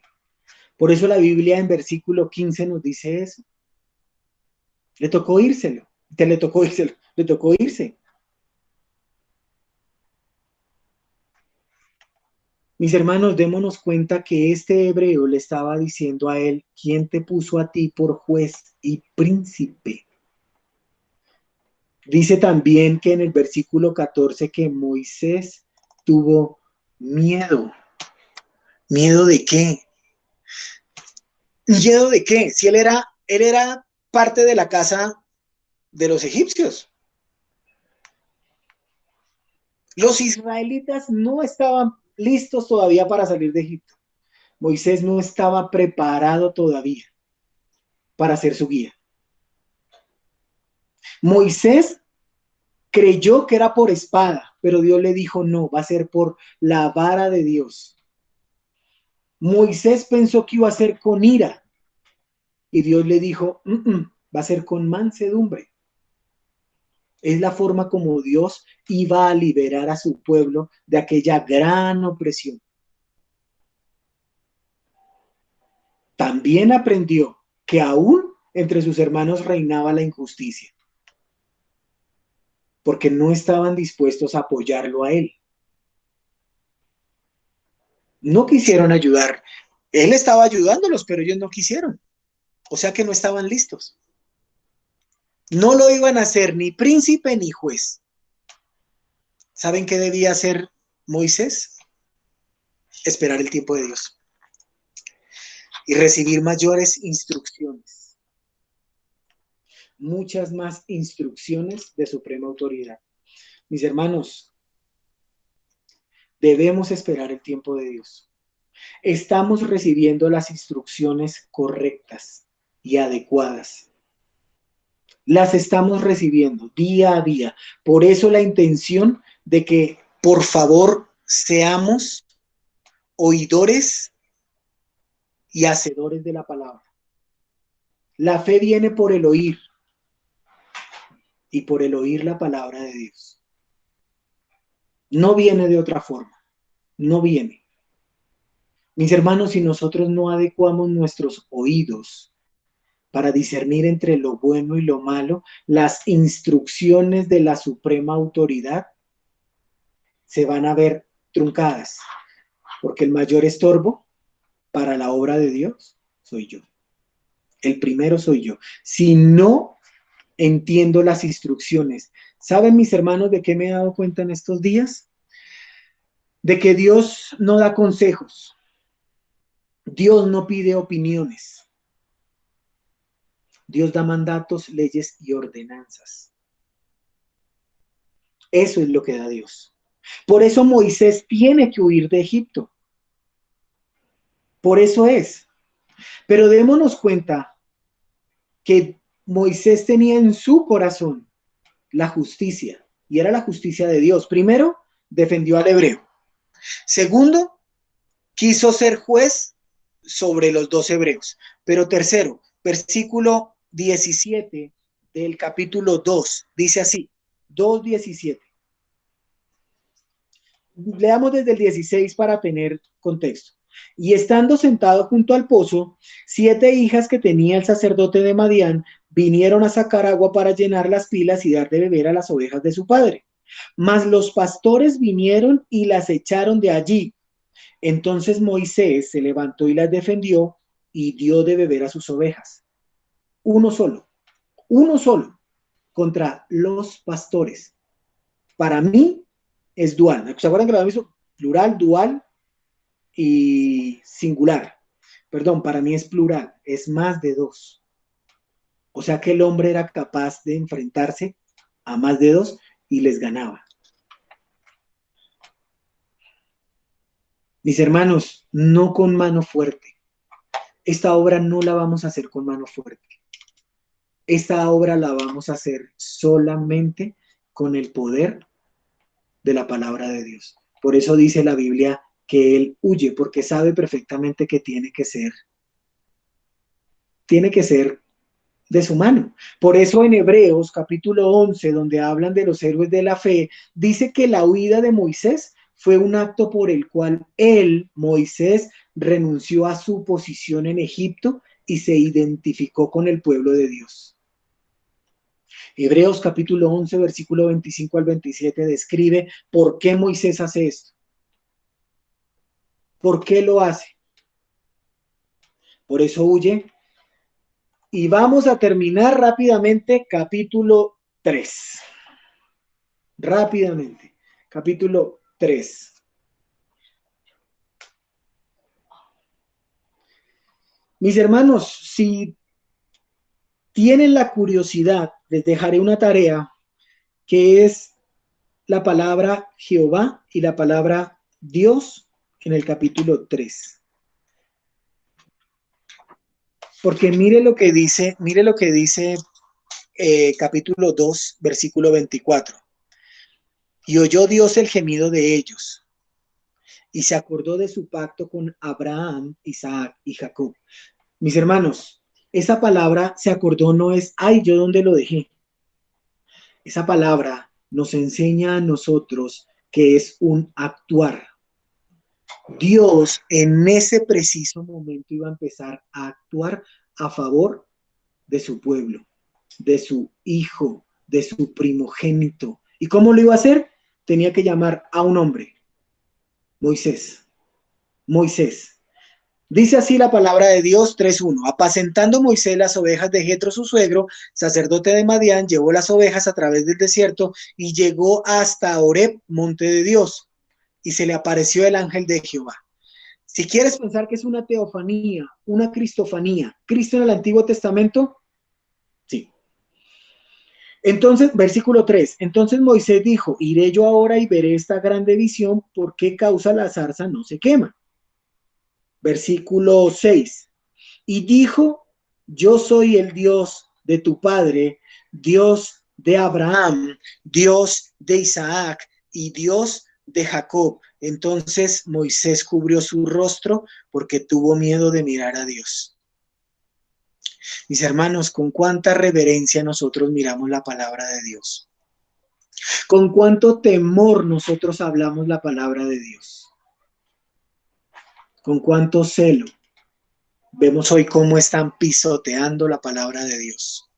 Por eso la Biblia en versículo 15 nos dice eso. Le tocó írselo. Le tocó irse. Mis hermanos, démonos cuenta que este hebreo le estaba diciendo a él: ¿quién te puso a ti por juez y príncipe? Dice también que en el versículo 14 que Moisés tuvo miedo. ¿Miedo de qué? ¿Miedo de qué? Si él era parte de la casa de los egipcios. Los israelitas no estaban listos todavía para salir de Egipto. Moisés no estaba preparado todavía para ser su guía. Moisés creyó que era por espada, pero Dios le dijo no, va a ser por la vara de Dios. Moisés pensó que iba a ser con ira y Dios le dijo, va a ser con mansedumbre. Es la forma como Dios iba a liberar a su pueblo de aquella gran opresión. También aprendió que aún entre sus hermanos reinaba la injusticia, porque no estaban dispuestos a apoyarlo a él. No quisieron ayudar. Él estaba ayudándolos, pero ellos no quisieron. O sea que no estaban listos. No lo iban a hacer ni príncipe ni juez. ¿Saben qué debía hacer Moisés? Esperar el tiempo de Dios y recibir mayores instrucciones. Muchas más instrucciones de suprema autoridad. Mis hermanos, debemos esperar el tiempo de Dios. Estamos recibiendo las instrucciones correctas y adecuadas. Las estamos recibiendo día a día. Por eso la intención de que, por favor, seamos oidores y hacedores de la palabra. La fe viene por el oír y por el oír la palabra de Dios. No viene de otra forma. No viene. Mis hermanos, si nosotros no adecuamos nuestros oídos para discernir entre lo bueno y lo malo, las instrucciones de la suprema autoridad se van a ver truncadas, porque el mayor estorbo para la obra de Dios soy yo. El primero soy yo. Si no entiendo las instrucciones, ¿saben, mis hermanos, de qué me he dado cuenta en estos días? De que Dios no da consejos. Dios no pide opiniones. Dios da mandatos, leyes y ordenanzas. Eso es lo que da Dios. Por eso Moisés tiene que huir de Egipto. Por eso es. Pero démonos cuenta que Moisés tenía en su corazón la justicia, y era la justicia de Dios. Primero, defendió al hebreo. Segundo, quiso ser juez sobre los dos hebreos. Pero tercero, versículo 17 del capítulo 2, dice así, 2:17. Leamos desde el 16 para tener contexto. Y estando sentado junto al pozo, 7 hijas que tenía el sacerdote de Madián vinieron a sacar agua para llenar las pilas y dar de beber a las ovejas de su padre. Mas los pastores vinieron y las echaron de allí. Entonces Moisés se levantó y las defendió y dio de beber a sus ovejas. Uno solo, contra los pastores. Para mí es dual. ¿Se acuerdan que lo habíamos visto? Plural, dual y singular. Perdón, para mí es plural, es más de dos. O sea que el hombre era capaz de enfrentarse a más de dos y les ganaba. Mis hermanos, no con mano fuerte. Esta obra no la vamos a hacer con mano fuerte. Esta obra la vamos a hacer solamente con el poder de la palabra de Dios. Por eso dice la Biblia que él huye, porque sabe perfectamente que tiene que ser de su mano. Por eso en Hebreos capítulo 11, donde hablan de los héroes de la fe, dice que la huida de Moisés fue un acto por el cual él, Moisés, renunció a su posición en Egipto y se identificó con el pueblo de Dios. Hebreos capítulo 11, versículo 25 al 27 describe por qué Moisés hace esto. ¿Por qué lo hace? Por eso huye. Y vamos a terminar rápidamente capítulo 3. Rápidamente. Capítulo 3. Mis hermanos, si tienen la curiosidad, les dejaré una tarea que es la palabra Jehová y la palabra Dios en el capítulo 3. Porque mire lo que dice capítulo 2, versículo 24. Y oyó Dios el gemido de ellos, y se acordó de su pacto con Abraham, Isaac y Jacob. Mis hermanos, esa palabra se acordó no es, ay, ¿yo dónde lo dejé? Esa palabra nos enseña a nosotros que es un actuar. Dios en ese preciso momento iba a empezar a actuar a favor de su pueblo, de su hijo, de su primogénito. ¿Y cómo lo iba a hacer? Tenía que llamar a un hombre, Moisés. Moisés. Dice así la palabra de Dios 3:1. Apacentando Moisés las ovejas de Jetro su suegro, sacerdote de Madián, llevó las ovejas a través del desierto y llegó hasta Horeb, monte de Dios, y se le apareció el ángel de Jehová. Si quieres pensar que es una teofanía, una cristofanía, Cristo en el Antiguo Testamento, sí. Entonces, versículo 3, entonces Moisés dijo, iré yo ahora y veré esta grande visión, ¿por qué causa la zarza no se quema? Versículo 6, y dijo, yo soy el Dios de tu padre, Dios de Abraham, Dios de Isaac y Dios de Jacob. Entonces Moisés cubrió su rostro porque tuvo miedo de mirar a Dios. Mis hermanos, con cuánta reverencia nosotros miramos la palabra de Dios. Con cuánto temor nosotros hablamos la palabra de Dios. Con cuánto celo. Vemos hoy cómo están pisoteando la palabra de Dios.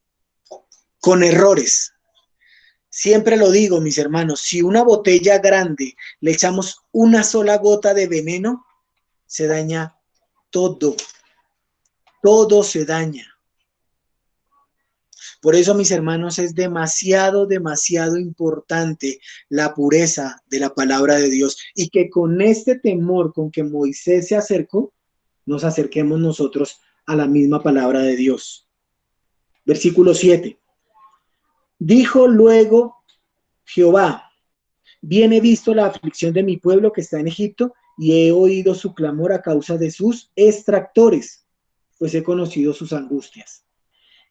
Con errores. Siempre lo digo, mis hermanos, si una botella grande le echamos una sola gota de veneno, se daña todo. Todo se daña. Por eso, mis hermanos, es demasiado, demasiado importante la pureza de la palabra de Dios y que con este temor con que Moisés se acercó, nos acerquemos nosotros a la misma palabra de Dios. Versículo 7. Dijo luego Jehová, bien he visto la aflicción de mi pueblo que está en Egipto y he oído su clamor a causa de sus extractores, pues he conocido sus angustias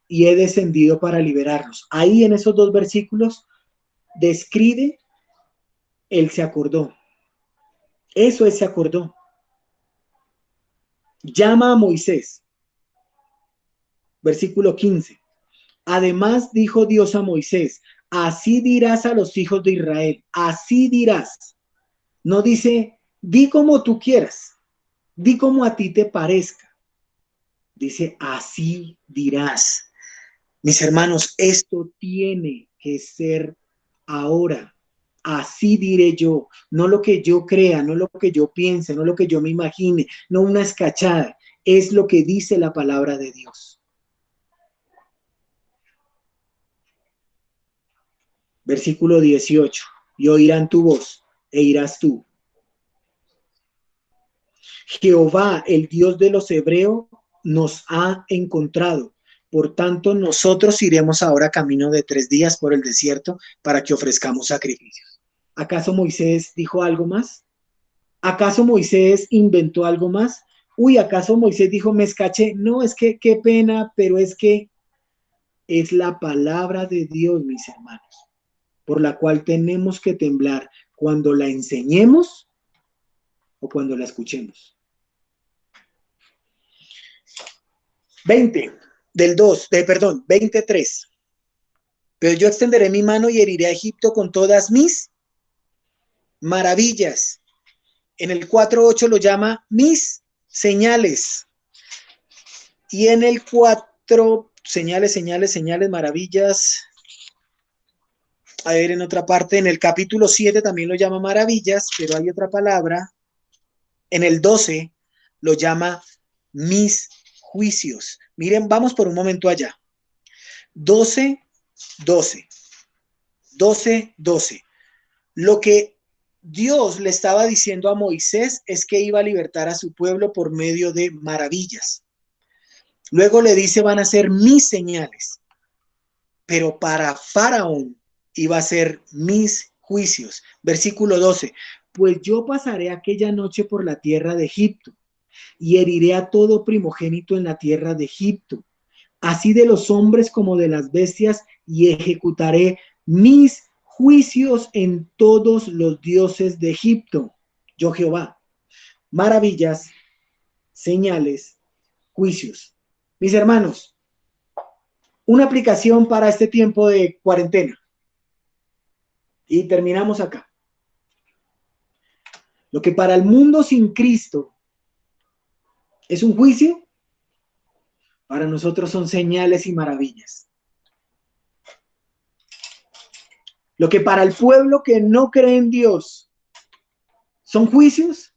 y he descendido para liberarlos. Ahí en esos dos versículos describe el se acordó. Eso es se acordó. Llama a Moisés. Versículo 15. Además dijo Dios a Moisés, así dirás a los hijos de Israel, así dirás. No dice, di como tú quieras, di como a ti te parezca. Dice, así dirás. Mis hermanos, esto tiene que ser ahora. Así diré yo, no lo que yo crea, no lo que yo piense, no lo que yo me imagine, no una escachada, es lo que dice la palabra de Dios. Versículo 18, y oirán tu voz e irás tú. Jehová, el Dios de los hebreos, nos ha encontrado. Por tanto, nosotros iremos ahora camino de 3 días por el desierto para que ofrezcamos sacrificios. ¿Acaso Moisés dijo algo más? ¿Acaso Moisés inventó algo más? Uy, ¿acaso Moisés dijo, me escaché? No, es que qué pena, pero es que es la palabra de Dios, mis hermanos, por la cual tenemos que temblar cuando la enseñemos o cuando la escuchemos. 23. Pero yo extenderé mi mano y heriré a Egipto con todas mis maravillas En el 4:8 lo llama mis señales. Y en el 4, señales, señales, señales, maravillas. A ver, en otra parte, en el capítulo 7 también lo llama maravillas, pero hay otra palabra. En el 12 lo llama mis juicios. Miren, vamos por un momento allá. 12, 12. 12, 12. Lo que Dios le estaba diciendo a Moisés es que iba a libertar a su pueblo por medio de maravillas. Luego le dice, van a ser mis señales. Pero para Faraón iba a ser mis juicios. Versículo 12. Pues yo pasaré aquella noche por la tierra de Egipto y heriré a todo primogénito en la tierra de Egipto, así de los hombres como de las bestias, y ejecutaré mis juicios en todos los dioses de Egipto. Yo Jehová. Maravillas, señales, juicios. Mis hermanos, una aplicación para este tiempo de cuarentena. Y terminamos acá. Lo que para el mundo sin Cristo es un juicio, para nosotros son señales y maravillas. Lo que para el pueblo que no cree en Dios son juicios,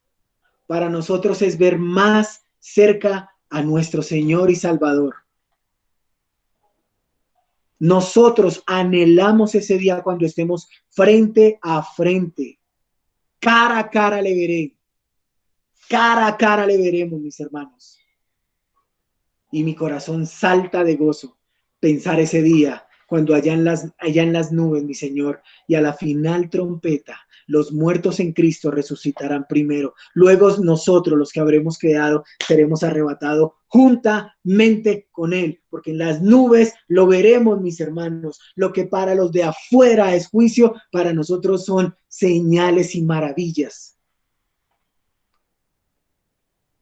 para nosotros es ver más cerca a nuestro Señor y Salvador. Nosotros anhelamos ese día cuando estemos frente a frente. Cara a cara le veré. Cara a cara le veremos, mis hermanos. Y mi corazón salta de gozo pensar ese día cuando allá en las nubes, mi Señor, y a la final trompeta, los muertos en Cristo resucitarán primero. Luego nosotros, los que habremos quedado, seremos arrebatados juntamente con Él, porque en las nubes lo veremos, mis hermanos. Lo que para los de afuera es juicio, para nosotros son señales y maravillas.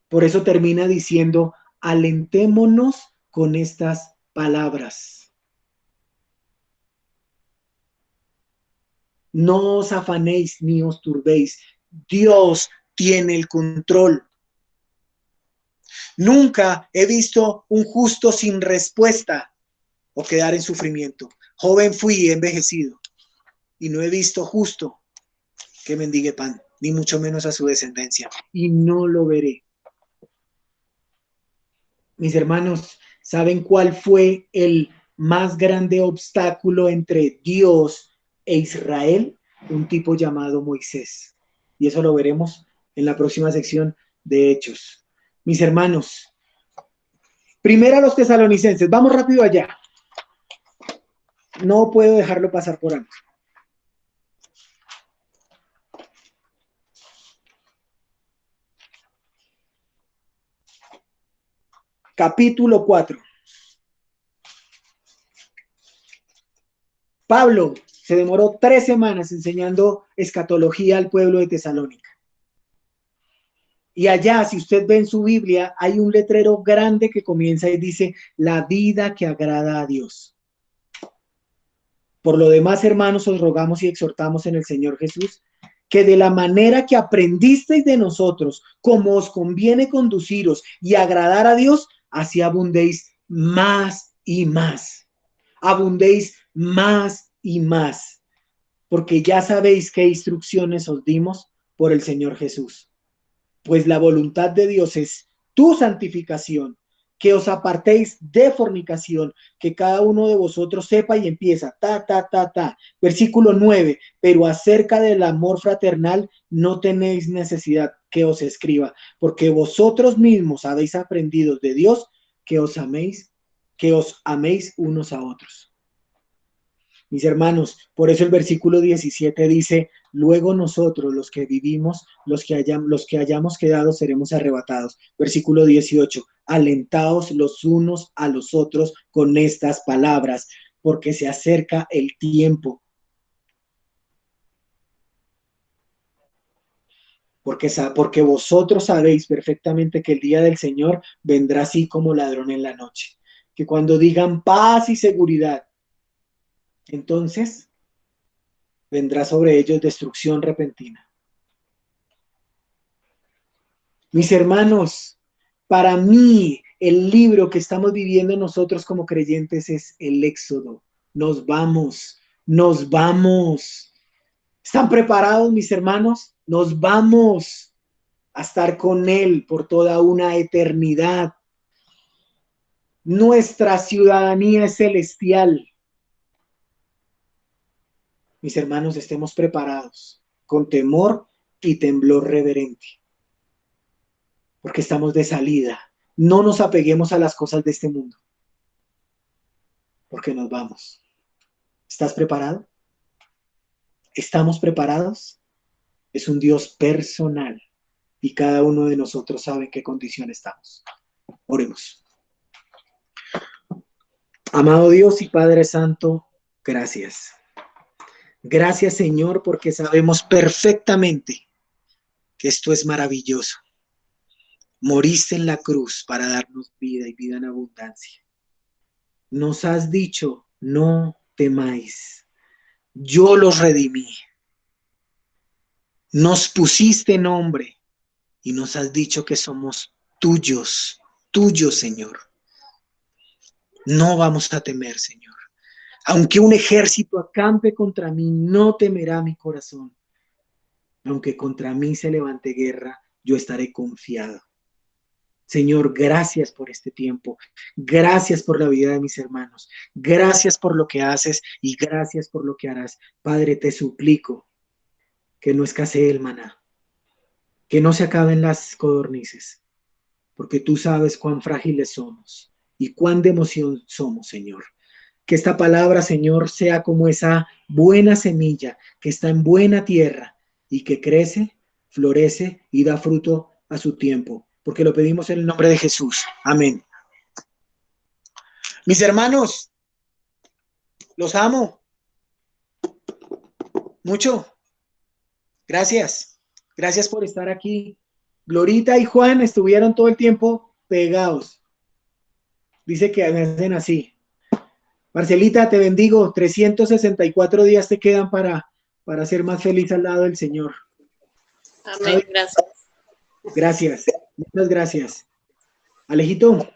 Por eso termina diciendo, alentémonos con estas palabras. No os afanéis ni os turbéis. Dios tiene el control. Nunca he visto un justo sin respuesta o quedar en sufrimiento. Joven fui y envejecido, y no he visto justo que mendigue pan, ni mucho menos a su descendencia, y no lo veré. Mis hermanos, ¿saben cuál fue el más grande obstáculo entre Dios e Israel? Un tipo llamado Moisés. Y eso lo veremos en la próxima sección de Hechos. Mis hermanos, primero a los tesalonicenses, vamos rápido allá. No puedo dejarlo pasar por alto. Capítulo 4. Pablo se demoró 3 semanas enseñando escatología al pueblo de Tesalónica. Y allá, si usted ve en su Biblia, hay un letrero grande que comienza y dice, la vida que agrada a Dios. Por lo demás, hermanos, os rogamos y exhortamos en el Señor Jesús, que de la manera que aprendisteis de nosotros, como os conviene conduciros y agradar a Dios, así abundéis más y más. Abundéis más y más. Porque ya sabéis qué instrucciones os dimos por el Señor Jesús. Pues la voluntad de Dios es tu santificación, que os apartéis de fornicación, que cada uno de vosotros sepa, y empieza, versículo 9, pero acerca del amor fraternal no tenéis necesidad que os escriba, porque vosotros mismos habéis aprendido de Dios que os améis unos a otros. Mis hermanos, por eso el versículo 17 dice, luego nosotros los que vivimos, los que hayamos quedado, seremos arrebatados. Versículo 18, alentaos los unos a los otros con estas palabras, porque se acerca el tiempo. Porque vosotros sabéis perfectamente que el día del Señor vendrá así como ladrón en la noche. Que cuando digan paz y seguridad, entonces vendrá sobre ellos destrucción repentina. Mis hermanos, para mí el libro que estamos viviendo nosotros como creyentes es el Éxodo. Nos vamos, nos vamos. ¿Están preparados, mis hermanos? Nos vamos a estar con Él por toda una eternidad. Nuestra ciudadanía es celestial. Mis hermanos, estemos preparados con temor y temblor reverente, porque estamos de salida. No nos apeguemos a las cosas de este mundo, porque nos vamos. ¿Estás preparado? ¿Estamos preparados? Es un Dios personal y cada uno de nosotros sabe en qué condición estamos. Oremos. Amado Dios y Padre Santo, gracias. Gracias, Señor, porque sabemos perfectamente que esto es maravilloso. Moriste en la cruz para darnos vida y vida en abundancia. Nos has dicho, no temáis. Yo los redimí. Nos pusiste nombre y nos has dicho que somos tuyos, tuyos, Señor. No vamos a temer, Señor. Aunque un ejército acampe contra mí, no temerá mi corazón. Aunque contra mí se levante guerra, yo estaré confiado. Señor, gracias por este tiempo. Gracias por la vida de mis hermanos. Gracias por lo que haces y gracias por lo que harás. Padre, te suplico que no escasee el maná, que no se acaben las codornices, porque tú sabes cuán frágiles somos y cuán de emoción somos, Señor. Que esta palabra, Señor, sea como esa buena semilla que está en buena tierra y que crece, florece y da fruto a su tiempo, porque lo pedimos en el nombre de Jesús. Amén. Mis hermanos, los amo mucho. Gracias. Gracias por estar aquí. Glorita y Juan estuvieron todo el tiempo pegados. Dice que me hacen así. Marcelita, te bendigo. 364 días te quedan para ser más feliz al lado del Señor. Amén, gracias. Gracias, muchas gracias. Alejito.